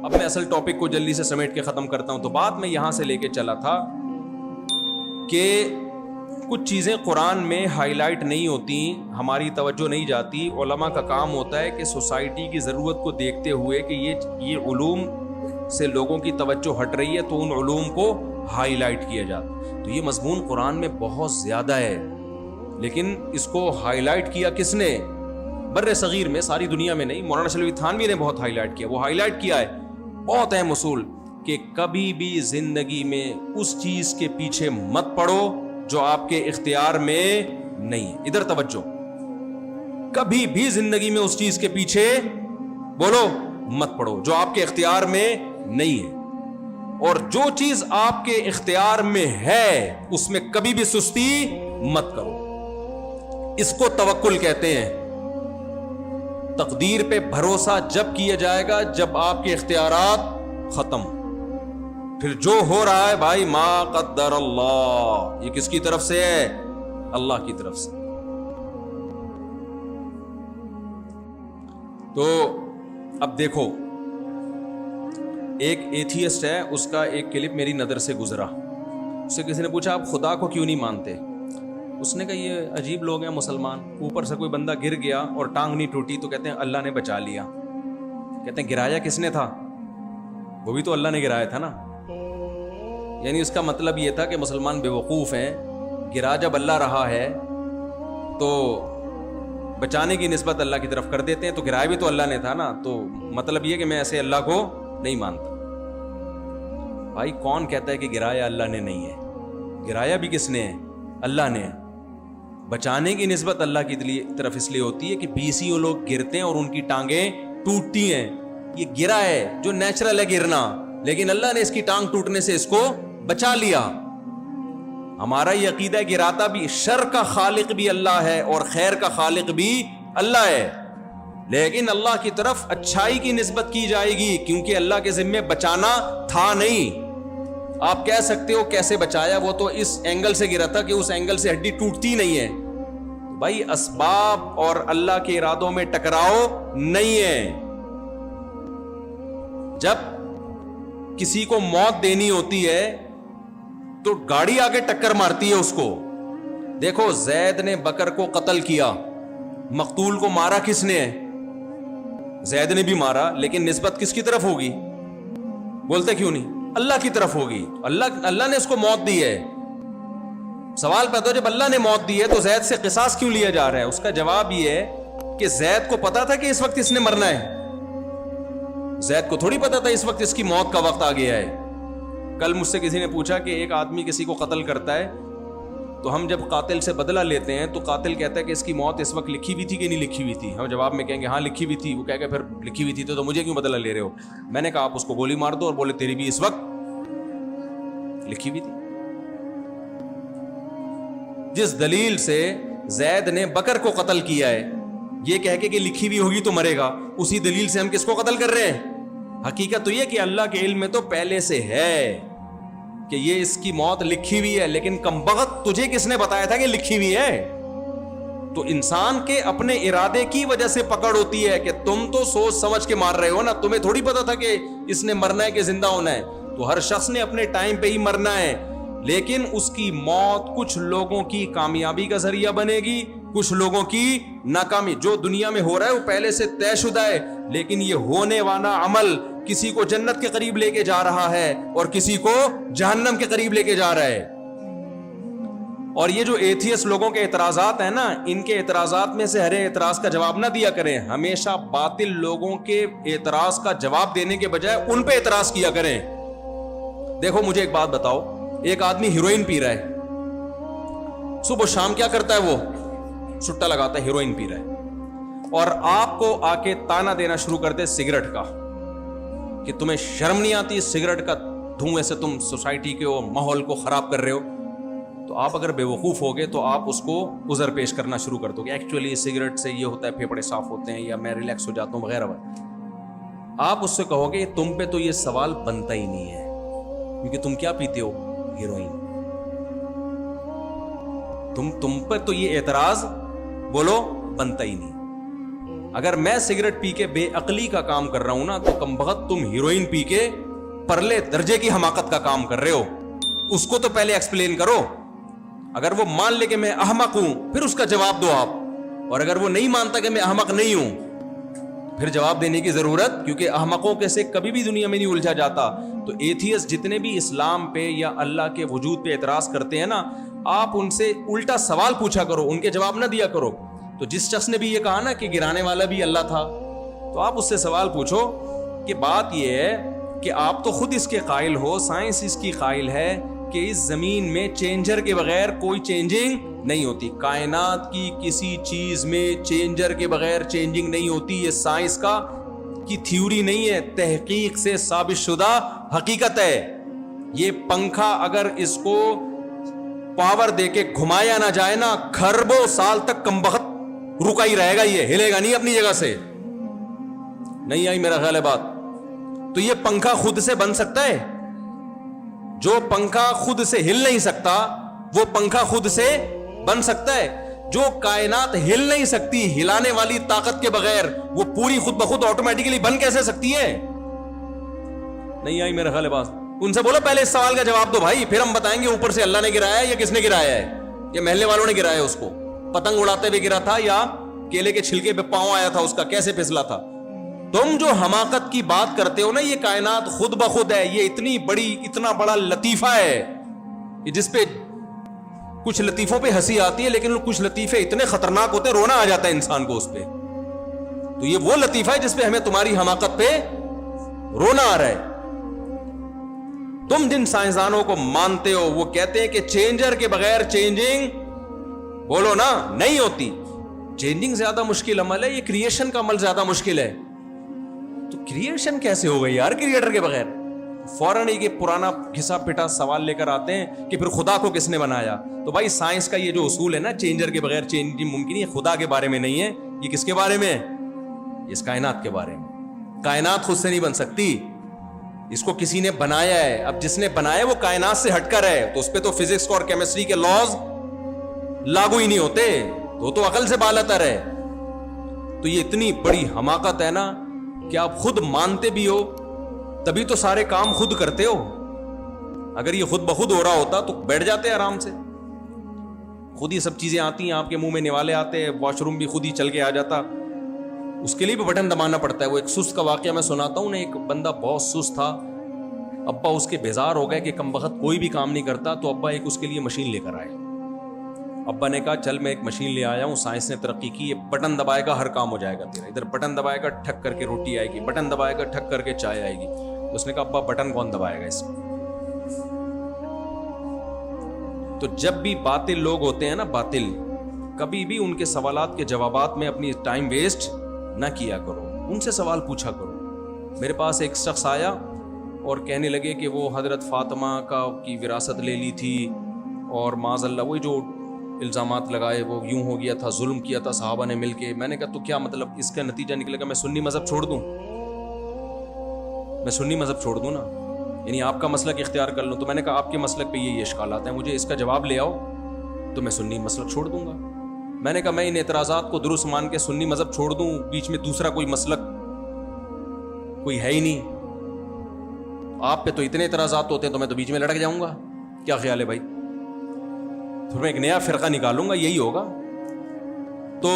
اب میں اصل ٹاپک کو جلدی سے سمیٹ کے ختم کرتا ہوں. تو بات میں یہاں سے لے کے چلا تھا کہ کچھ چیزیں قرآن میں ہائی لائٹ نہیں ہوتی, ہماری توجہ نہیں جاتی. علماء کا کام ہوتا ہے کہ سوسائٹی کی ضرورت کو دیکھتے ہوئے کہ یہ علوم سے لوگوں کی توجہ ہٹ رہی ہے تو ان علوم کو ہائی لائٹ کیا جاتا. تو یہ مضمون قرآن میں بہت زیادہ ہے, لیکن اس کو ہائی لائٹ کیا کس نے؟ بر صغیر میں, ساری دنیا میں نہیں. مولانا شلوی تھانوی نے بہت ہائی لائٹ کیا. وہ ہائی لائٹ کیا ہے بہت اہم اصول کہ کبھی بھی زندگی میں اس چیز کے پیچھے مت پڑو جو آپ کے اختیار میں نہیں ہے. ادھر توجہ, کبھی بھی زندگی میں اس چیز کے پیچھے بولو مت پڑو جو آپ کے اختیار میں نہیں ہے, اور جو چیز آپ کے اختیار میں ہے اس میں کبھی بھی سستی مت کرو. اس کو توکل کہتے ہیں. تقدیر پہ بھروسہ جب کیا جائے گا جب آپ کے اختیارات ختم. پھر جو ہو رہا ہے بھائی ما قدر اللہ, یہ کس کی طرف سے ہے؟ اللہ کی طرف سے. تو اب دیکھو, ایک ایتھیسٹ ہے, اس کا ایک کلپ میری نظر سے گزرا. اس سے کسی نے پوچھا آپ خدا کو کیوں نہیں مانتے؟ اس نے کہا یہ عجیب لوگ ہیں مسلمان, اوپر سے کوئی بندہ گر گیا اور ٹانگ نہیں ٹوٹی تو کہتے ہیں اللہ نے بچا لیا. کہتے ہیں گرایا کس نے تھا؟ وہ بھی تو اللہ نے گرایا تھا نا. یعنی اس کا مطلب یہ تھا کہ مسلمان بے وقوف ہیں, گرا جب اللہ رہا ہے تو بچانے کی نسبت اللہ کی طرف کر دیتے ہیں, تو گرایا بھی تو اللہ نے تھا نا. تو مطلب یہ کہ میں ایسے اللہ کو نہیں مانتا. بھائی کون کہتا ہے کہ گرایا اللہ نے نہیں ہے؟ گرایا بھی کس نے ہے؟ اللہ نے. بچانے کی نسبت اللہ کی طرف اس لیے ہوتی ہے کہ بیسیوں لوگ گرتے ہیں اور ان کی ٹانگیں ٹوٹتی ہیں. یہ گرا ہے جو نیچرل ہے گرنا, لیکن اللہ نے اس کی ٹانگ ٹوٹنے سے اس کو بچا لیا. ہمارا یہ عقیدہ ہے گراتا بھی, شر کا خالق بھی اللہ ہے اور خیر کا خالق بھی اللہ ہے, لیکن اللہ کی طرف اچھائی کی نسبت کی جائے گی کیونکہ اللہ کے ذمے بچانا تھا نہیں. آپ کہہ سکتے ہو کیسے بچایا, وہ تو اس اینگل سے گرا تھا کہ اس اینگل سے ہڈی ٹوٹتی نہیں ہے. بھائی اسباب اور اللہ کے ارادوں میں ٹکراؤ نہیں ہے. جب کسی کو موت دینی ہوتی ہے تو گاڑی آگے ٹکر مارتی ہے اس کو. دیکھو زید نے بکر کو قتل کیا, مقتول کو مارا کس نے؟ زید نے بھی مارا, لیکن نسبت کس کی طرف ہوگی؟ بولتے کیوں نہیں؟ اللہ کی طرف ہوگی. اللہ نے اس کو موت دی ہے. سوال پیدا ہو جب اللہ نے موت دی ہے تو زید سے قصاص کیوں لیا جا رہا ہے؟ اس کا جواب یہ ہے کہ زید کو پتا تھا کہ اس وقت اس نے مرنا ہے. زید کو تھوڑی پتا تھا اس وقت اس کی موت کا وقت آ گیا ہے. کل مجھ سے کسی نے پوچھا کہ ایک آدمی کسی کو قتل کرتا ہے تو ہم جب قاتل سے بدلہ لیتے ہیں تو قاتل کہتا ہے کہ اس کی موت اس وقت لکھی ہوئی تھی کہ نہیں لکھی ہوئی تھی. ہم جواب میں کہیں گے ہاں لکھی ہوئی تھی. وہ کہے گا پھر لکھی ہوئی تھی تو مجھے کیوں بدلہ لے رہے ہو؟ میں نے کہا آپ اس کو گولی مار دو اور بولے تیری بھی اس وقت لکھی ہوئی تھی. جس دلیل سے زید نے بکر کو قتل کیا ہے یہ کہہ کے کہ لکھی ہوئی ہوگی تو مرے گا, اسی دلیل سے ہم کس کو قتل کر رہے ہیں؟ حقیقت تو یہ کہ اللہ کے علم میں تو پہلے سے ہے کہ یہ اس کی موت لکھی ہوئی ہے, لیکن کمبخت تجھے کس نے بتایا تھا کہ لکھی ہوئی ہے؟ تو انسان کے اپنے ارادے کی وجہ سے پکڑ ہوتی ہے کہ تم تو سوچ سمجھ کے مار رہے ہو نا, تمہیں تھوڑی پتا تھا کہ اس نے مرنا ہے کہ زندہ ہونا ہے. تو ہر شخص نے اپنے ٹائم پہ ہی مرنا ہے, لیکن اس کی موت کچھ لوگوں کی کامیابی کا ذریعہ بنے گی, کچھ لوگوں کی ناکامی. جو دنیا میں ہو رہا ہے وہ پہلے سے طے شدہ ہے, لیکن یہ ہونے والا عمل کسی کو جنت کے قریب لے کے جا رہا ہے اور کسی کو جہنم کے قریب لے کے جا رہا ہے. اور یہ جو ایتھیسٹ لوگوں کے اعتراضات ہیں نا, ان کے اعتراضات میں سے ہر اعتراض کا جواب نہ دیا کریں. ہمیشہ باطل لوگوں کے اعتراض کا جواب دینے کے بجائے ان پہ اعتراض کیا کریں. دیکھو مجھے ایک بات بتاؤ, ایک آدمی ہیروئن پی رہا ہے, صبح شام کیا کرتا ہے؟ وہ سٹا لگاتا ہے, ہیروئن پی رہا ہے, اور آپ کو آ کے تانا دینا شروع کر دے سگریٹ کا کہ تمہیں شرم نہیں آتی, سگریٹ کا دھوئیں سے تم سوسائٹی کے ماحول کو خراب کر رہے ہو. تو آپ اگر بے وقوف ہوگے تو آپ اس کو عذر پیش کرنا شروع کر دو کہ ایکچولی سگریٹ سے یہ ہوتا ہے پھیپھڑے صاف ہوتے ہیں یا میں ریلیکس ہو جاتا ہوں وغیرہ وغیرہ. آپ اس سے کہو گے تم پہ تو یہ سوال بنتا ہی نہیں ہے کیونکہ تم کیا پیتے ہو؟ ہیروئن. تم پر تو یہ اعتراض بولو بنتا ہی نہیں. اگر میں سگریٹ پی کے بے عقلی کا کام کر رہا ہوں نا، تو کم بخت تم ہیروئن پی کے پرلے درجے کی حماقت کا کام کر رہے ہو. اس کو تو پہلے ایکسپلین کرو. اگر وہ مان لے کہ میں احمق ہوں پھر اس کا جواب دو آپ. اور اگر وہ نہیں مانتا کہ میں احمق نہیں ہوں پھر جواب دینے کی ضرورت، کیونکہ احمقوں کے سے کبھی بھی دنیا میں نہیں الجھا جاتا. تو ایتھیسٹ جتنے بھی اسلام پہ یا اللہ کے وجود پہ اعتراض کرتے ہیں نا، آپ ان سے الٹا سوال پوچھا کرو، ان کے جواب نہ دیا کرو. تو جس شخص نے بھی یہ کہا نا کہ گرانے والا بھی اللہ تھا، تو آپ اس سے سوال پوچھو کہ بات یہ ہے کہ آپ تو خود اس کے قائل ہو، سائنس اس کی قائل ہے کہ اس زمین میں چینجر کے بغیر کوئی چینجنگ نہیں ہوتی. کائنات کی کسی چیز میں چینجر کے بغیر چینجنگ نہیں ہوتی. یہ سائنس کی تھیوری نہیں ہے، تحقیق سے ثابت شدہ حقیقت ہے. یہ پنکھا اگر اس کو پاور دے کے گھمایا نہ جائے نا، کھربوں سال تک کمبخت رکا ہی رہے گا، یہ ہلے گا نہیں اپنی جگہ سے. نہیں آئی میرا خیال ہے بات؟ تو یہ پنکھا خود سے بن سکتا ہے؟ جو پنکھا خود سے ہل نہیں سکتا وہ پنکھا خود سے بن سکتا ہے؟ جو کائنات ہل نہیں سکتی ہلانے والی طاقت کے بغیر، وہ پوری خود بخود آٹومیٹکلی بن کیسے سکتی ہے؟ نہیں آئی میرا خیال ہے بات؟ ان سے بولو پہلے اس سوال کا جواب دو بھائی، پھر ہم بتائیں گے اوپر سے اللہ نے گرایا ہے یا کس نے گرایا ہے، یا محلے والوں نے گرایا اس کو، پتنگ اڑاتے ہوئے گرا تھا یا کیلے کے چھلکے پہ پاؤں آیا تھا اس کا، کیسے پھسلا تھا. تم جو حماقت کی بات کرتے ہو نا، یہ کائنات خود بخود ہے. یہ اتنی بڑی، اتنا بڑا لطیفہ ہے جس پہ کچھ لطیفوں پہ ہنسی آتی ہے، لیکن کچھ لطیفے اتنے خطرناک ہوتے ہیں رونا آ جاتا ہے انسان کو اس پہ. تو یہ وہ لطیفہ ہے جس پہ ہمیں تمہاری حماقت پہ رونا آ رہا ہے. تم جن سائنسدانوں کو مانتے ہو وہ کہتے ہیں کہ چینجر کے بغیر چینجنگ بولو نا نہیں ہوتی. چینجنگ زیادہ مشکل عمل ہے، یہ کریشن کا عمل زیادہ مشکل ہے. تو کریشن کیسے ہو گئی یار کریٹر کے بغیر؟ فوراً ایک پرانا گھسا پٹا سوال لے کر آتے ہیں کہ پھر خدا کو کس نے بنایا. تو بھائی سائنس کا یہ جو اصول ہے نا، چینجر کے بغیر چینجنگ ممکن ہے، خدا کے بارے میں نہیں ہے. یہ کس کے بارے میں ہے؟ اس کائنات کے بارے میں. کائنات خود سے نہیں بن سکتی، اس کو کسی نے بنایا ہے. اب جس نے بنایا وہ کائنات سے ہٹ کر ہے، تو اس پہ تو فزکس اور کیمسٹری کے لاز لاگو ہی نہیں ہوتے، تو عقل سے بالاتر ہے. تو یہ اتنی بڑی حماقت ہے نا کہ آپ خود مانتے بھی ہو تبھی تو سارے کام خود کرتے ہو. اگر یہ خود بخود ہو رہا ہوتا تو بیٹھ جاتے آرام سے. خود ہی سب چیزیں آتی ہیں، آپ کے منہ میں نوالے آتے ہیں، واش روم بھی خود ہی چل کے آ جاتا. اس کے لیے بھی بٹن دبانا پڑتا ہے. وہ ایک سست کا واقعہ میں سناتا ہوں نا. ایک بندہ بہت سست تھا، ابا اس کے بیزار ہو گئے کہ کم وقت کوئی بھی کام نہیں کرتا، تو ابا ایک اس کے لیے مشین لے کر آئے. ابا نے کہا چل میں ایک مشین لے آیا ہوں، سائنس نے ترقی کی، یہ بٹن دبائے گا ہر کام ہو جائے گا تیرا. ادھر بٹن دبائے گا ٹھک کر کے روٹی آئے گی، بٹن دبائے گا ٹھک کر کے چائے آئے گی. اس نے کہا ابا بٹن کون دبائے گا اس میں؟ تو جب بھی باطل لوگ ہوتے ہیں نا، باطل، کبھی بھی ان کے سوالات کے جوابات میں اپنی ٹائم ویسٹ نہ کیا کرو، ان سے سوال پوچھا کرو. میرے پاس ایک شخص آیا اور کہنے لگے کہ وہ حضرت فاطمہ کی وراثت لے لی تھی، اور معاذ اللہ وہی جو الزامات لگائے وہ یوں ہو گیا تھا، ظلم کیا تھا صحابہ نے مل کے. میں نے کہا تو کیا مطلب اس کا نتیجہ نکلے گا میں سنی مذہب چھوڑ دوں؟ میں سنی مذہب چھوڑ دوں نا، یعنی آپ کا مسلک اختیار کر لوں؟ تو میں نے کہا آپ کے مسلک پہ یہ اشکالات ہیں، مجھے اس کا جواب لے آؤ تو میں سنی مسلک چھوڑ دوں گا. میں نے کہا میں ان اعتراضات کو درست مان کے سنی مذہب چھوڑ دوں، بیچ میں دوسرا کوئی مسلک کوئی ہے ہی نہیں. آپ پہ تو اتنے اعتراضات ہوتے ہیں تو میں تو بیچ میں لڑک جاؤں گا. کیا خیال ہے بھائی؟ پھر میں ایک نیا فرقہ نکالوں گا، یہی ہوگا. تو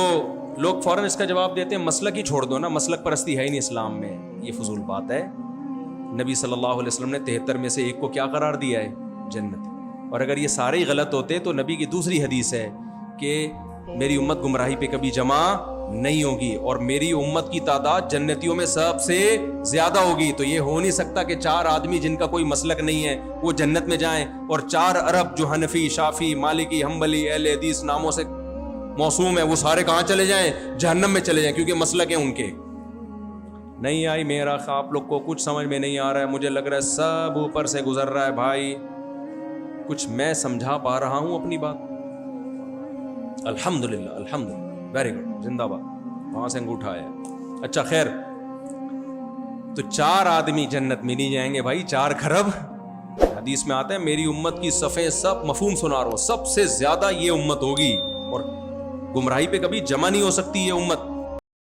لوگ فوراً اس کا جواب دیتے ہیں مسلک ہی چھوڑ دو نا، مسلک پرستی ہے ہی نہیں اسلام میں. یہ فضول بات ہے. نبی صلی اللہ علیہ وسلم نے 73 میں سے ایک کو کیا قرار دیا ہے؟ جنت. اور اگر یہ سارے ہی غلط ہوتے تو نبی کی دوسری حدیث ہے کہ میری امت گمراہی پہ کبھی جمع نہیں ہوگی اور میری امت کی تعداد جنتیوں میں سب سے زیادہ ہوگی. تو یہ ہو نہیں سکتا کہ 4 آدمی جن کا کوئی مسلک نہیں ہے وہ جنت میں جائیں، اور 4 ارب جو حنفی، شافی، مالکی، حنبلی، اہل حدیث ناموں سے موسوم ہے وہ سارے کہاں چلے جائیں؟ جہنم میں چلے جائیں، کیونکہ مسلک ہیں ان کے. نہیں آئی میرا آپ لوگ کو کچھ سمجھ میں نہیں آ رہا ہے. مجھے لگ رہا ہے سب اوپر سے گزر رہا ہے بھائی. کچھ میں سمجھا پا رہا ہوں اپنی بات؟ الحمدللہ الحمدللہ، ویری گڈ، زندہ باد. وہاں سے انگوٹھا آیا. اچھا خیر، تو 4 آدمی جنت میں نہیں جائیں گے بھائی، 4 کھرب. حدیث میں آتا ہے میری امت کی صفیں سب مفہوم سنا رہا ہوں، سب سے زیادہ یہ امت ہوگی اور گمراہی پہ کبھی جمع نہیں ہو سکتی یہ امت.